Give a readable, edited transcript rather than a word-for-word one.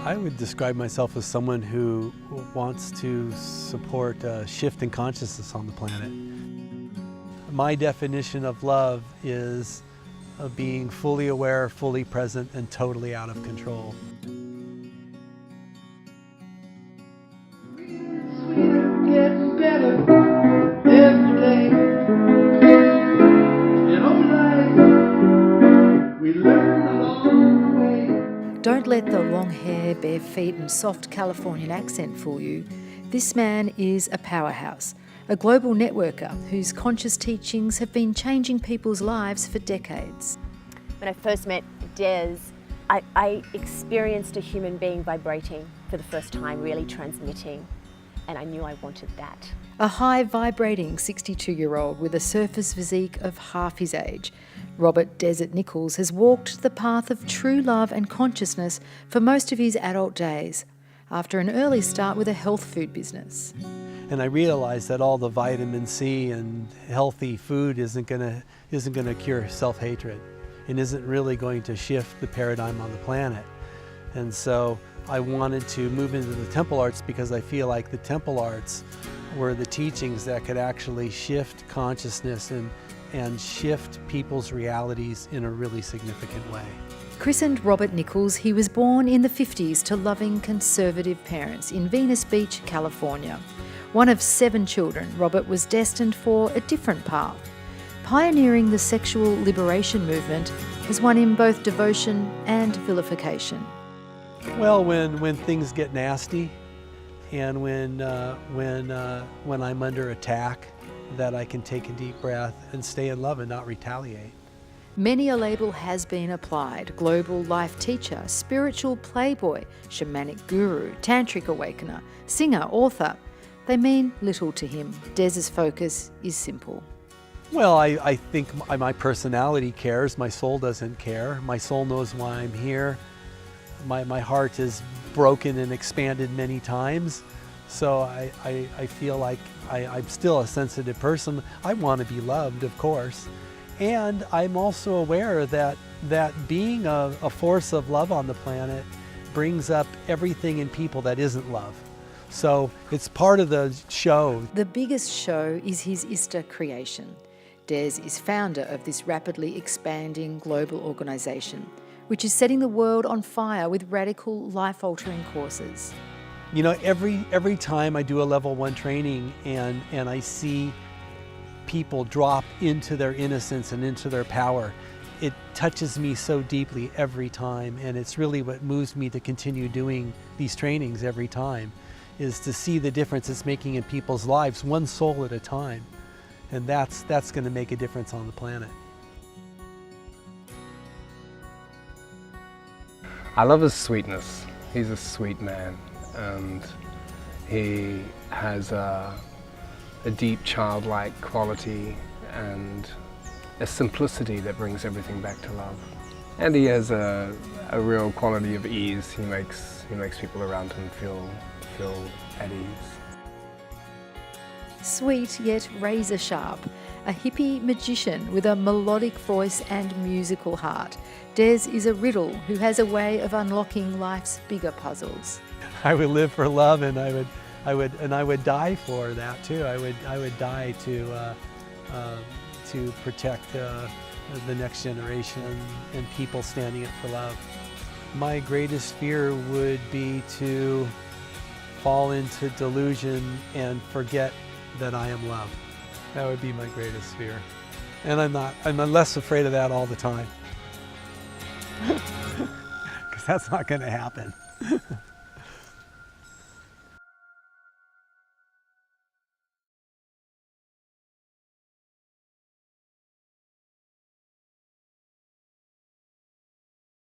I would describe myself as someone who wants to support a shift in consciousness on the planet. My definition of love is being fully aware, fully present, and totally out of control. Don't let the long hair, bare feet and soft Californian accent fool you. This man is a powerhouse, a global networker whose conscious teachings have been changing people's lives for decades. When I first met Des, I experienced a human being vibrating for the first time, really transmitting, and I knew I wanted that. A high-vibrating 62-year-old with a surface physique of half his age, Robert Desert Nichols has walked the path of true love and consciousness for most of his adult days, after an early start with a health food business. And I realized that all the vitamin C and healthy food isn't gonna cure self-hatred and isn't really going to shift the paradigm on the planet. And so I wanted to move into the temple arts because I feel like the temple arts were the teachings that could actually shift consciousness and shift people's realities in a really significant way. Christened Robert Nichols, he was born in the 50s to loving conservative parents in Venice Beach, California. One of 7 children, Robert was destined for a different path. Pioneering the sexual liberation movement has won him both devotion and vilification. Well, when things get nasty and when I'm under attack, that I can take a deep breath and stay in love and not retaliate. Many a label has been applied: global life teacher, spiritual playboy, shamanic guru, tantric awakener, singer, author. They mean little to him. Des's focus is simple. Well, I think my personality cares, my soul doesn't care. My soul knows why I'm here. My heart is broken and expanded many times. So I feel like I'm still a sensitive person. I want to be loved, of course. And I'm also aware that being a force of love on the planet brings up everything in people that isn't love. So it's part of the show. The biggest show is his ISTA creation. Des is founder of this rapidly expanding global organisation, which is setting the world on fire with radical, life-altering courses. You know, every time I do a level 1 training and I see people drop into their innocence and into their power, it touches me so deeply every time, and it's really what moves me to continue doing these trainings every time, is to see the difference it's making in people's lives, one soul at a time. And that's going to make a difference on the planet. I love his sweetness. He's a sweet man, and he has a deep childlike quality and a simplicity that brings everything back to love. And he has a real quality of ease. He makes people around him feel at ease. Sweet yet razor sharp, a hippie magician with a melodic voice and musical heart, Des is a riddle who has a way of unlocking life's bigger puzzles. I would live for love, and I would die for that too. I would die to protect the next generation and people standing up for love. My greatest fear would be to fall into delusion and forget that I am love. That would be my greatest fear. And I'm less afraid of that all the time. Because that's not going to happen.